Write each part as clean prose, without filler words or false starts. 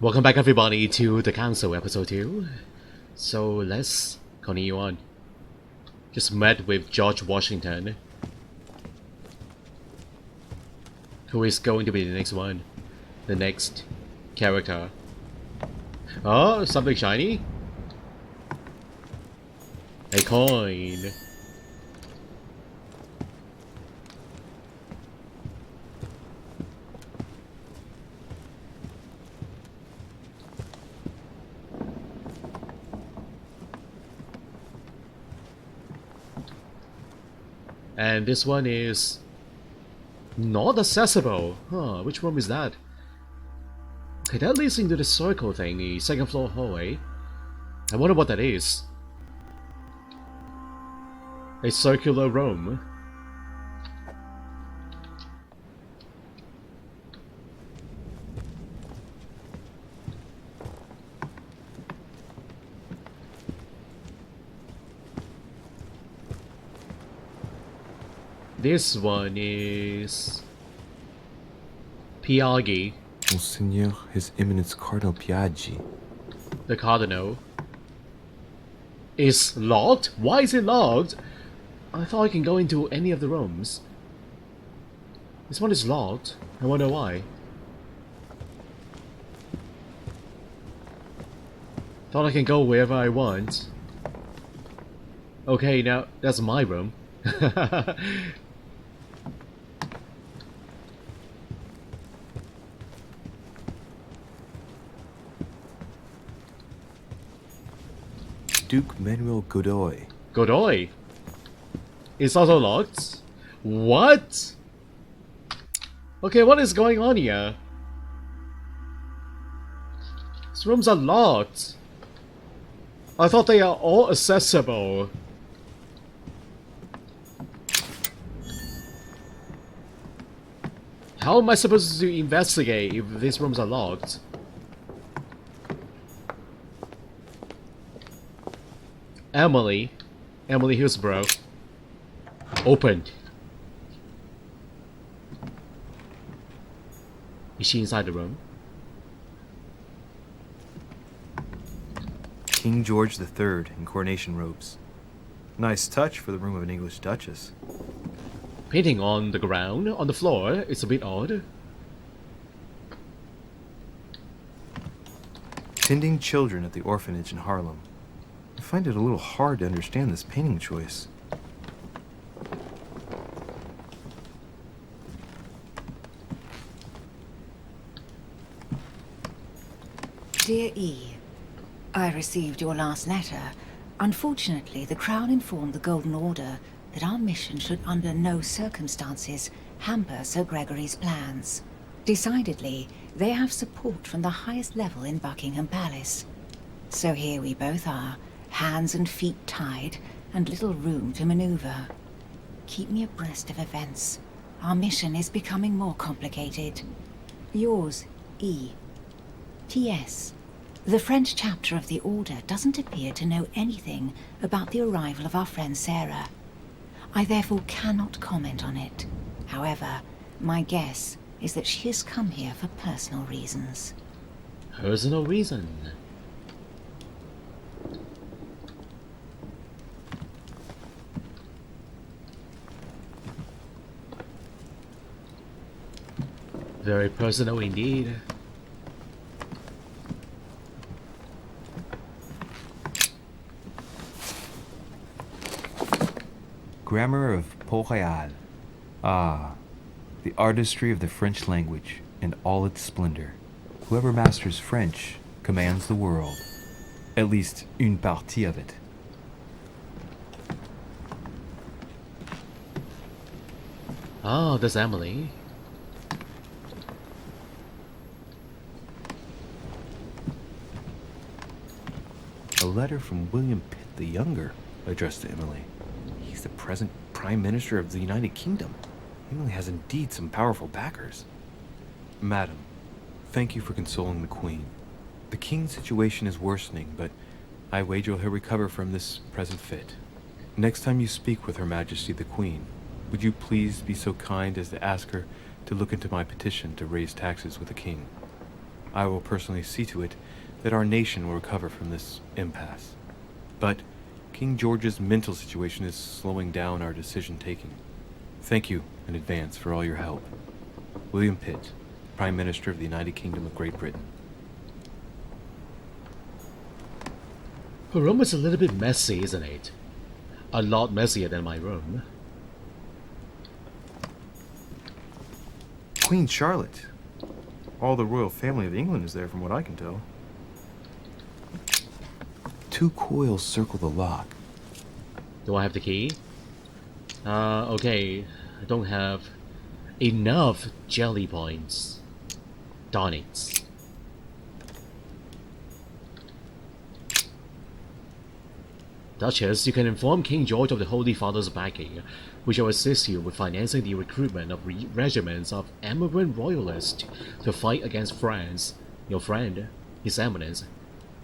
Welcome back everybody to the Council episode 2. So let's continue on. Just met with George Washington, who is going to be the next one. The next character. Oh, something shiny? A coin. And this one is not accessible. Huh, which room is that? Okay, that leads into the circle thing, the second floor hallway. I wonder what that is. A circular room. This one is Piaggi. Monseigneur, His Eminence Cardinal Piaggi. The Cardinal. Is locked? Why is it locked? I thought I can go into any of the rooms. This one is locked. I wonder why. Thought I can go wherever I want. Okay, now that's my room. Duke Manuel Godoy. Godoy. It's also locked? What? Okay, what is going on here? These rooms are locked. I thought they are all accessible. How am I supposed to investigate if these rooms are locked? Emily Hillsborough. Opened. Is she inside the room? King George III in coronation robes. Nice touch for the room of an English duchess. Painting on the ground, on the floor, it's a bit odd. Tending children at the orphanage in Harlem. I find it a little hard to understand this painting choice. Dear E, I received your last letter. Unfortunately, the Crown informed the Golden Order that our mission should under no circumstances hamper Sir Gregory's plans. Decidedly, they have support from the highest level in Buckingham Palace. So here we both are, hands and feet tied, and little room to maneuver. Keep me abreast of events. Our mission is becoming more complicated. Yours, E. T.S. The French chapter of the Order doesn't appear to know anything about the arrival of our friend Sarah. I therefore cannot comment on it. However, my guess is that she has come here for personal reasons. Personal reason. Very personal indeed. Grammar of Port-Royal. Ah, the artistry of the French language and all its splendor. Whoever masters French commands the world. At least une partie of it. Oh, there's Emily. A letter from William Pitt the Younger, addressed to Emily. He's the present Prime Minister of the United Kingdom. Emily has indeed some powerful backers. Madam, thank you for consoling the Queen. The King's situation is worsening, but I wager he'll recover from this present fit. Next time you speak with Her Majesty the Queen, would you please be so kind as to ask her to look into my petition to raise taxes with the King? I will personally see to it that our nation will recover from this impasse. But King George's mental situation is slowing down our decision-taking. Thank you in advance for all your help. William Pitt, Prime Minister of the United Kingdom of Great Britain. Her room is a little bit messy, isn't it? A lot messier than my room. Queen Charlotte. All the royal family of England is there from what I can tell. 2 coils circle the lock. Do I have the key? Okay. I don't have enough jelly points. Darn it. Duchess, you can inform King George of the Holy Father's backing, which will assist you with financing the recruitment of regiments of emigrant royalists to fight against France. Your friend, His Eminence,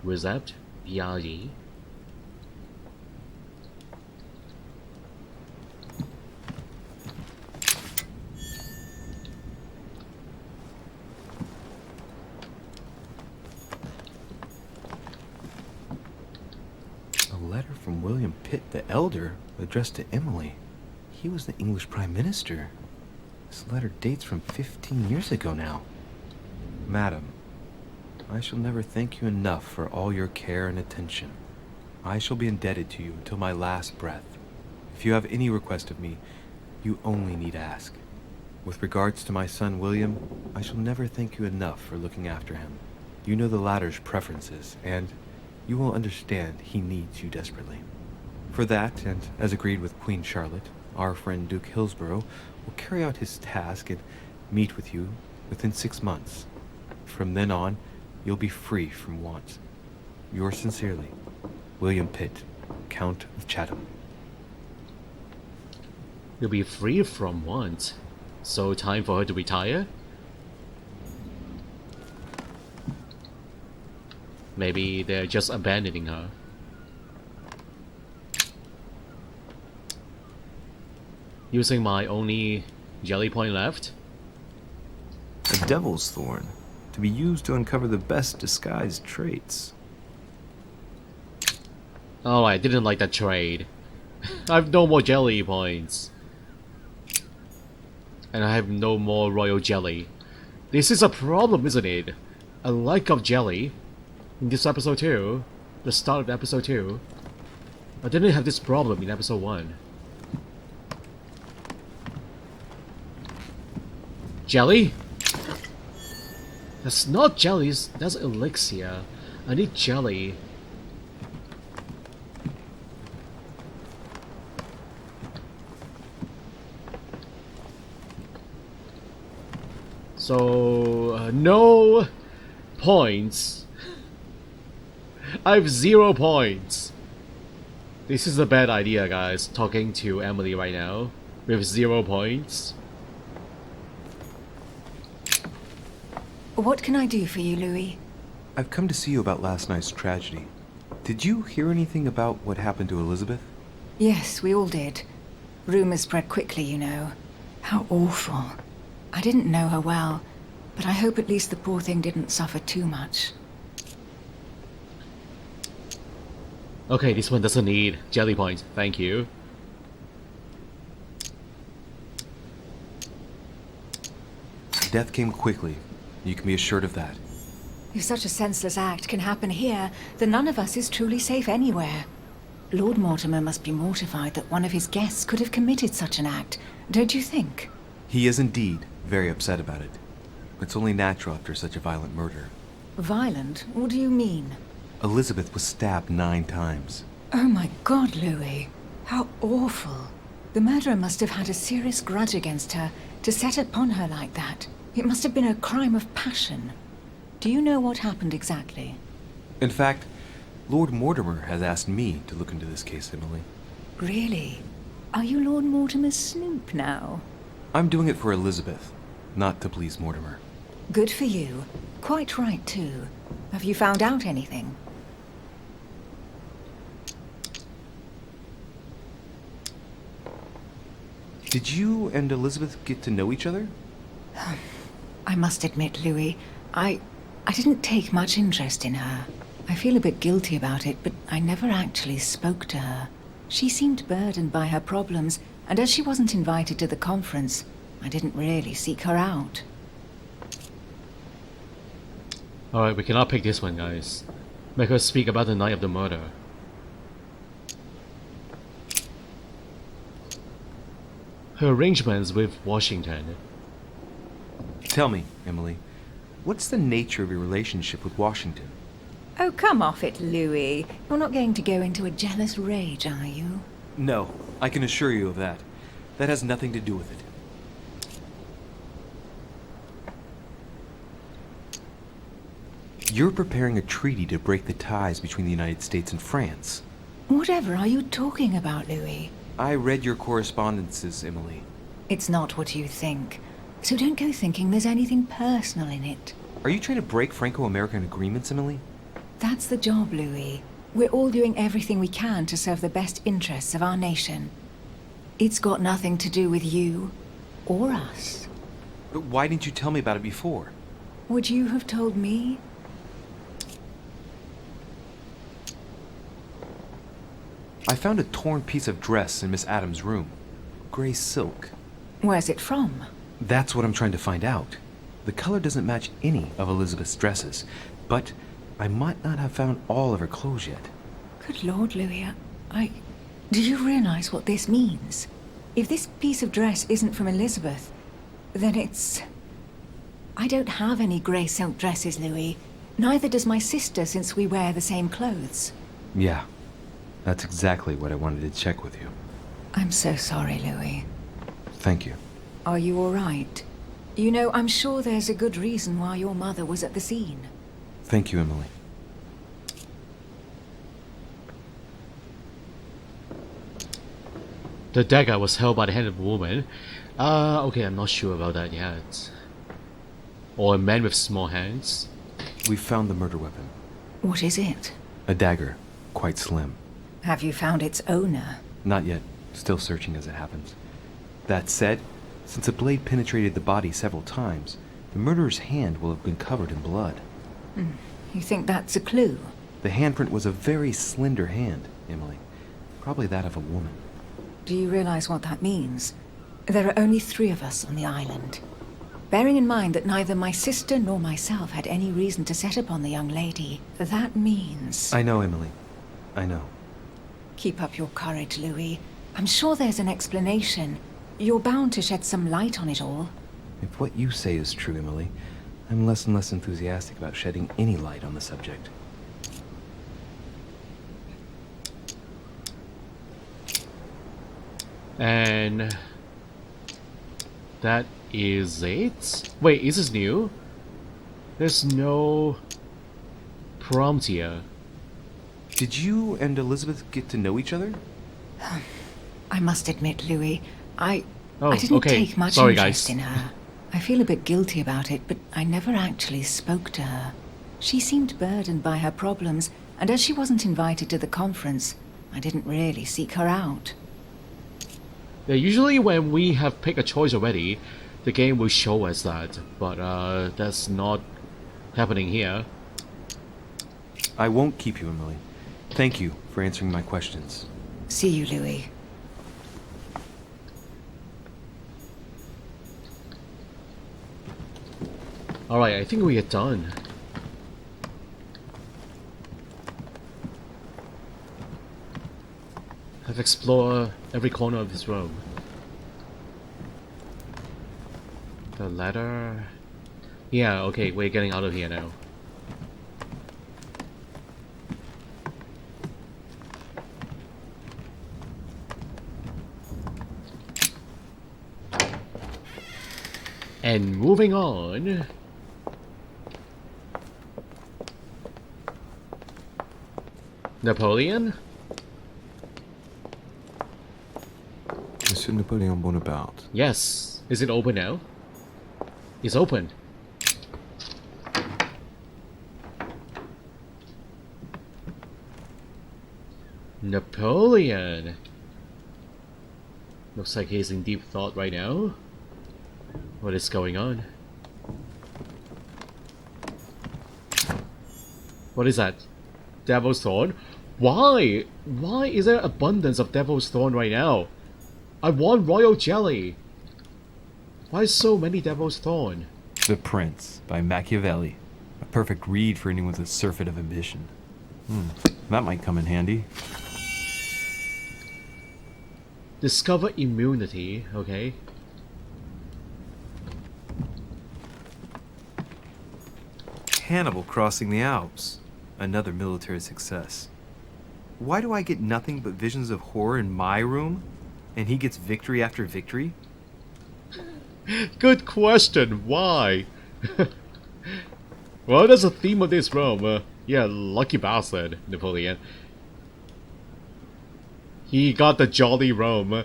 Recept Piaggi. A letter from William Pitt the Elder addressed to Emily. He was the English Prime Minister. This letter dates from 15 years ago now. Madam, I shall never thank you enough for all your care and attention. I shall be indebted to you until my last breath. If you have any request of me, you only need ask. With regards to my son William, I shall never thank you enough for looking after him. You know the latter's preferences, and you will understand he needs you desperately. For that, and as agreed with Queen Charlotte, our friend Duke Hillsborough will carry out his task and meet with you within 6 months. From then on, you'll be free from want. Yours sincerely, William Pitt, Count of Chatham. You'll be free from want. So time for her to retire? Maybe they're just abandoning her. Using my only jelly point left? A devil's thorn, to be used to uncover the best disguised traits. Oh, I didn't like that trade. I have no more jelly points. And I have no more royal jelly. This is a problem, isn't it? A lack of jelly. In this episode 2, the start of episode 2, I didn't have this problem in episode 1. Jelly? That's not jellies, that's elixir. I need jelly. So, no points. I have 0 points. This is a bad idea, guys, talking to Emily right now with 0 points. What can I do for you, Louis? I've come to see you about last night's tragedy. Did you hear anything about what happened to Elizabeth? Yes, we all did. Rumors spread quickly, you know. How awful. I didn't know her well, but I hope at least the poor thing didn't suffer too much. Okay, this one doesn't need jelly points, thank you. Death came quickly. You can be assured of that. If such a senseless act can happen here, then none of us is truly safe anywhere. Lord Mortimer must be mortified that one of his guests could have committed such an act, don't you think? He is indeed very upset about it. It's only natural after such a violent murder. Violent? What do you mean? Elizabeth was stabbed 9 times. Oh my God, Louis. How awful. The murderer must have had a serious grudge against her to set upon her like that. It must have been a crime of passion. Do you know what happened exactly? In fact, Lord Mortimer has asked me to look into this case, Emily. Really? Are you Lord Mortimer's snoop now? I'm doing it for Elizabeth, not to please Mortimer. Good for you. Quite right, too. Have you found out anything? Did you and Elizabeth get to know each other? I must admit, Louis, I I didn't take much interest in her. I feel a bit guilty about it, but I never actually spoke to her. She seemed burdened by her problems, and as she wasn't invited to the conference, I didn't really seek her out. Alright, we cannot pick this one, guys. Make her speak about the night of the murder. Her arrangements with Washington. Tell me, Emily, what's the nature of your relationship with Washington? Oh, come off it, Louis. You're not going to go into a jealous rage, are you? No, I can assure you of that. That has nothing to do with it. You're preparing a treaty to break the ties between the United States and France. Whatever are you talking about, Louis? I read your correspondences, Emily. It's not what you think. So don't go thinking there's anything personal in it. Are you trying to break Franco-American agreements, Emily? That's the job, Louis. We're all doing everything we can to serve the best interests of our nation. It's got nothing to do with you or us. But why didn't you tell me about it before? Would you have told me? I found a torn piece of dress in Miss Adams' room. Gray silk. Where's it from? That's what I'm trying to find out. The color doesn't match any of Elizabeth's dresses, but I might not have found all of her clothes yet. Good Lord, Louis, do you realize what this means? If this piece of dress isn't from Elizabeth, then it's... I don't have any grey silk dresses, Louis. Neither does my sister, since we wear the same clothes. Yeah, that's exactly what I wanted to check with you. I'm so sorry, Louis. Thank you. Are you all right? You know, I'm sure there's a good reason why your mother was at the scene. Thank you, Emily. The dagger was held by the hand of a woman. Okay, I'm not sure about that yet. Or a man with small hands. We found the murder weapon. What is it? A dagger, quite slim. Have you found its owner? Not yet. Still searching as it happens. That said, since the blade penetrated the body several times, the murderer's hand will have been covered in blood. You think that's a clue? The handprint was a very slender hand, Emily. Probably that of a woman. Do you realize what that means? There are only 3 of us on the island. Bearing in mind that neither my sister nor myself had any reason to set upon the young lady, that means... I know, Emily. I know. Keep up your courage, Louis. I'm sure there's an explanation. You're bound to shed some light on it all. If what you say is true, Emily, I'm less and less enthusiastic about shedding any light on the subject. And that is it? Wait, is this new? There's no prompt here. Did you and Elizabeth get to know each other? I must admit, Louis, I Oh, didn't okay. take much Sorry, interest guys. in her. I feel a bit guilty about it, but I never actually spoke to her. She seemed burdened by her problems, and as she wasn't invited to the conference, I didn't really seek her out. Yeah, usually when we have picked a choice already, the game will show us that, but that's not happening here. I won't keep you, Emily. Thank you for answering my questions. See you, Louis. Alright, I think we are done. I've explored every corner of this room. The ladder... Yeah, okay, we're getting out of here now. And moving on... Napoleon? Monsieur Napoleon Bonaparte. Yes. Is it open now? It's open. Napoleon. Looks like he's in deep thought right now. What is going on? What is that? Devil's Thorn? Why? Why is there abundance of Devil's Thorn right now? I want Royal Jelly! Why so many Devil's Thorn? The Prince by Machiavelli. A perfect read for anyone with a surfeit of ambition. That might come in handy. Discover immunity, okay. Hannibal crossing the Alps. Another military success. Why do I get nothing but visions of horror in my room? And he gets victory after victory? Good question, why? Well, that's the theme of this room. Yeah, lucky bastard, Napoleon. He got the jolly Rome.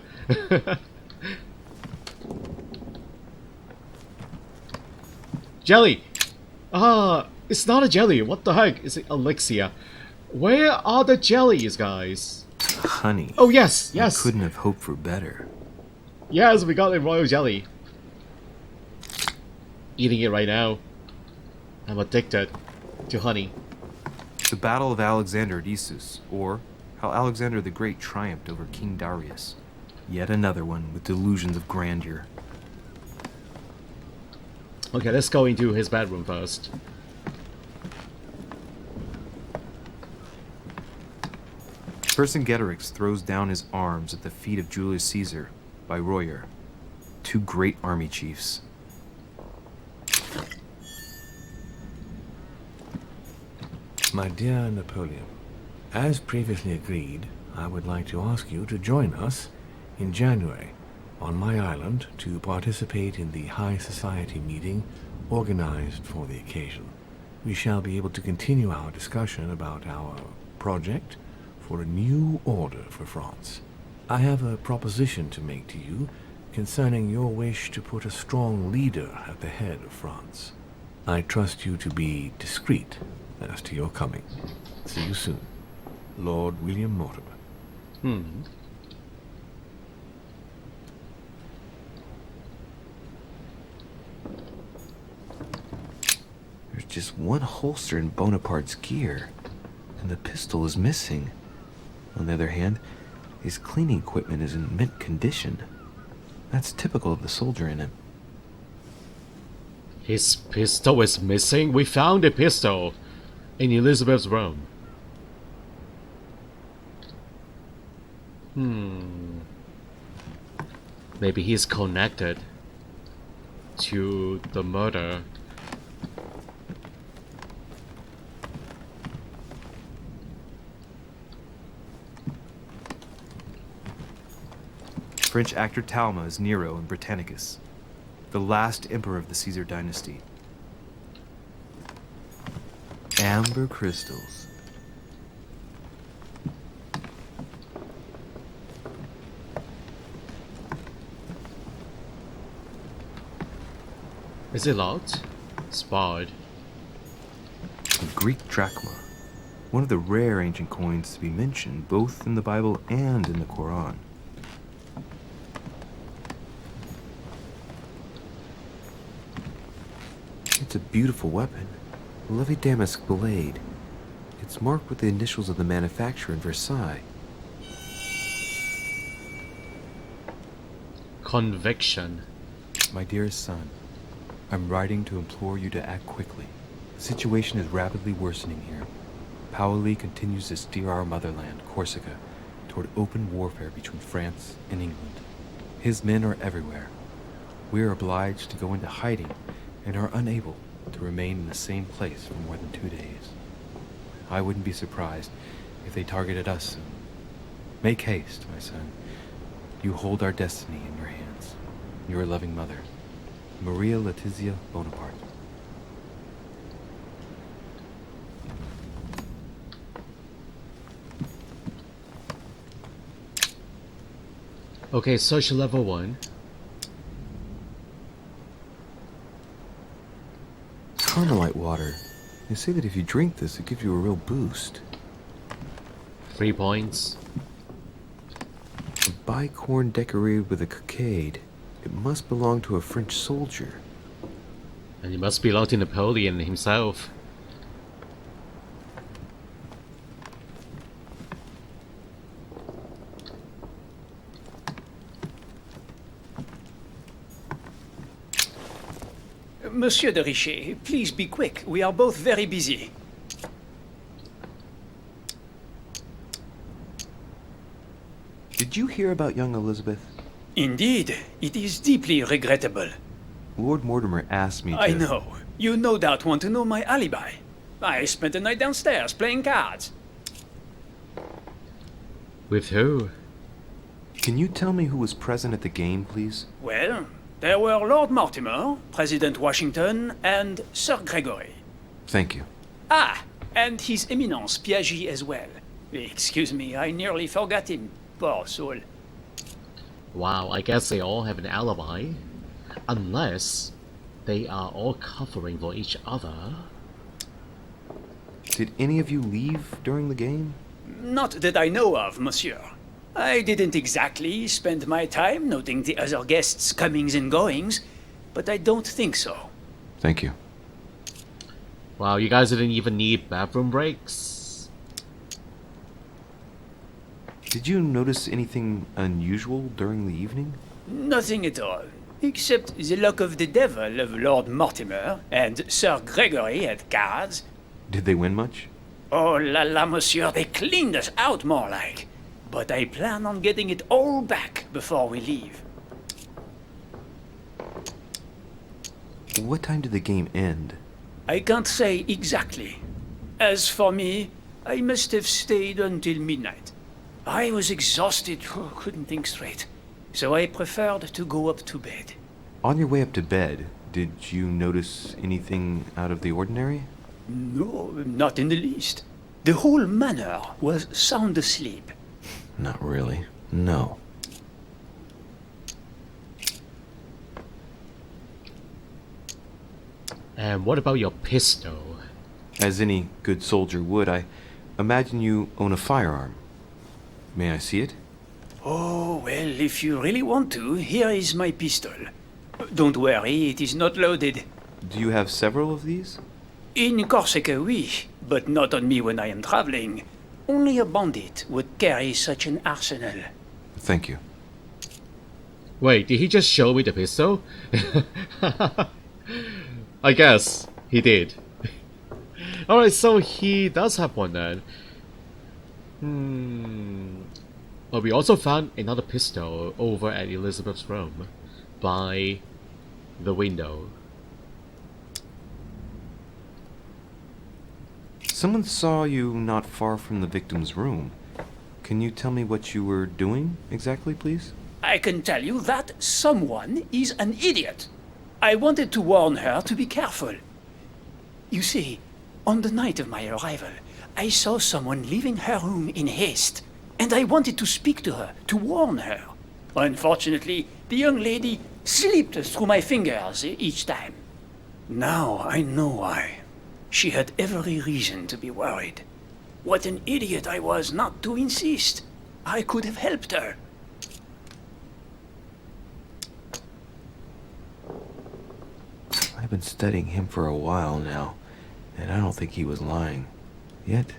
Jelly! It's not a jelly. What the heck? It's elixir. Where are the jellies, guys? Honey. Oh, yes, yes. I couldn't have hoped for better. Yes, we got the royal jelly. Eating it right now. I'm addicted to honey. The Battle of Alexander at Issus, or how Alexander the Great triumphed over King Darius. Yet another one with delusions of grandeur. Okay, let's go into his bedroom first. Vercingetorix throws down his arms at the feet of Julius Caesar by Royer, two great army chiefs. My dear Napoleon, as previously agreed, I would like to ask you to join us in January on my island to participate in the High Society meeting organized for the occasion. We shall be able to continue our discussion about our project for a new order for France. I have a proposition to make to you concerning your wish to put a strong leader at the head of France. I trust you to be discreet as to your coming. See you soon. Lord William Mortimer. There's just one holster in Bonaparte's gear, and the pistol is missing. On the other hand, his cleaning equipment is in mint condition. That's typical of the soldier in him. His pistol is missing? We found a pistol in Elizabeth's room. Maybe he's connected to the murder. French actor Talma is Nero in Britannicus, the last emperor of the Caesar dynasty. Amber crystals. Is it locked? It's barred. A Greek drachma, one of the rare ancient coins to be mentioned both in the Bible and in the Quran. It's a beautiful weapon, a lovely damask blade. It's marked with the initials of the manufacturer in Versailles. Conviction. My dearest son, I'm writing to implore you to act quickly. The situation is rapidly worsening here. Paoli continues to steer our motherland, Corsica, toward open warfare between France and England. His men are everywhere. We are obliged to go into hiding and are unable to remain in the same place for more than 2 days. I wouldn't be surprised if they targeted us soon. Make haste, my son. You hold our destiny in your hands. Your loving mother, Maria Letizia Bonaparte. Okay, search level 1. Carmelite water. They say that if you drink this, it gives you a real boost. 3 points. A bicorn decorated with a cockade. It must belong to a French soldier. And it must belong to Napoleon himself. Monsieur de Richet, please be quick. We are both very busy. Did you hear about young Elizabeth? Indeed, it is deeply regrettable. Lord Mortimer asked me to... I know. You no doubt want to know my alibi. I spent the night downstairs playing cards. With who? Can you tell me who was present at the game, please? Well, there were Lord Mortimer, President Washington, and Sir Gregory. Thank you. Ah, and His Eminence Piaggi as well. Excuse me, I nearly forgot him. Poor soul. Wow, I guess they all have an alibi. Unless they are all covering for each other. Did any of you leave during the game? Not that I know of, monsieur. I didn't exactly spend my time noting the other guests' comings and goings, but I don't think so. Thank you. Wow, you guys didn't even need bathroom breaks? Did you notice anything unusual during the evening? Nothing at all, except the luck of the devil of Lord Mortimer and Sir Gregory at cards. Did they win much? Oh la la, monsieur, they cleaned us out more like. But I plan on getting it all back before we leave. What time did the game end? I can't say exactly. As for me, I must have stayed until midnight. I was exhausted, couldn't think straight. So I preferred to go up to bed. On your way up to bed, did you notice anything out of the ordinary? No, not in the least. The whole manor was sound asleep. Not really. No. And what about your pistol? As any good soldier would, I imagine you own a firearm. May I see it? Oh, well, if you really want to, here is my pistol. Don't worry, it is not loaded. Do you have several of these? In Corsica, oui, but not on me when I am traveling. Only a bandit would carry such an arsenal. Thank you. Wait, did he just show me the pistol? I guess he did. Alright, so he does have one then. But we also found another pistol over at Elizabeth's room by the window. Someone saw you not far from the victim's room. Can you tell me what you were doing exactly, please? I can tell you that someone is an idiot. I wanted to warn her to be careful. You see, on the night of my arrival, I saw someone leaving her room in haste, and I wanted to speak to her, to warn her. Unfortunately, the young lady slipped through my fingers each time. Now I know why. She had every reason to be worried. What an idiot I was not to insist. I could have helped her. I've been studying him for a while now, and I don't think he was lying. Yet,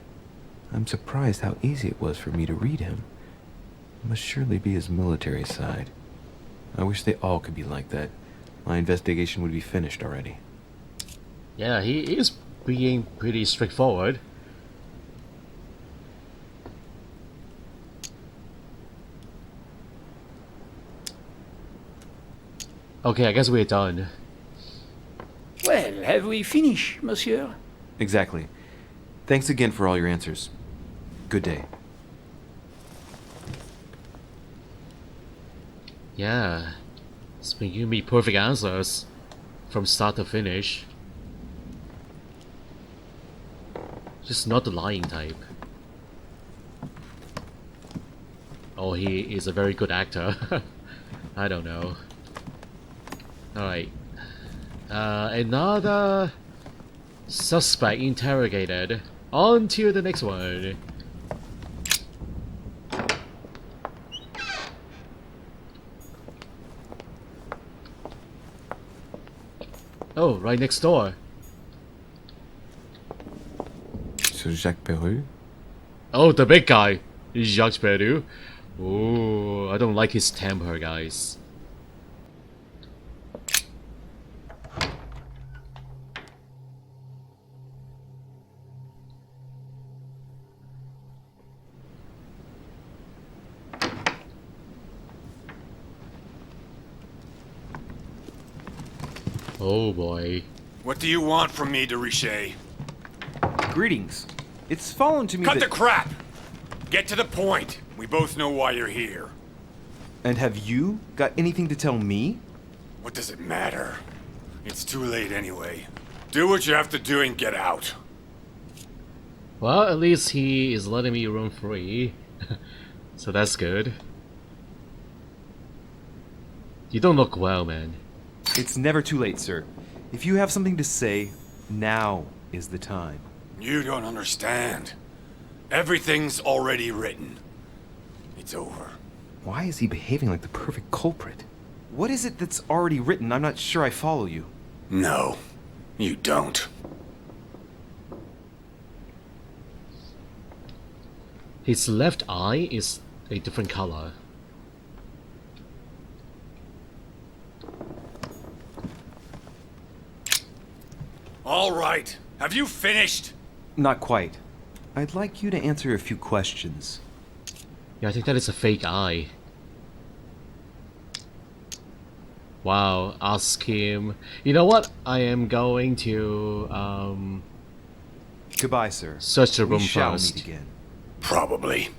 I'm surprised how easy it was for me to read him. It must surely be his military side. I wish they all could be like that. My investigation would be finished already. Yeah, he is being pretty straightforward. Okay, I guess we're done. Well, have we finished, monsieur? Exactly. Thanks again for all your answers. Good day. Yeah, it's been giving me perfect answers from start to finish. Just not the lying type. Oh, he is a very good actor. I don't know. Alright. Another suspect interrogated. On to the next one. Oh, right next door. Sir Jacques Peru? Oh, the big guy, Jacques Peru. Oh, I don't like his temper, guys. Oh boy. What do you want from me, de Richet? Greetings. It's fallen to me Cut that... the crap! Get to the point. We both know why you're here. And have you got anything to tell me? What does it matter? It's too late anyway. Do what you have to do and get out. Well, at least he is letting me roam free. So that's good. You don't look well, man. It's never too late, sir. If you have something to say, now is the time. You don't understand. Everything's already written. It's over. Why is he behaving like the perfect culprit? What is it that's already written? I'm not sure I follow you. No, you don't. His left eye is a different color. All right. Have you finished? Not quite. I'd like you to answer a few questions. Yeah, I think that is a fake eye. Wow, ask him. You know what? I am going to Goodbye, sir. search the room we shall first. meet again. Probably.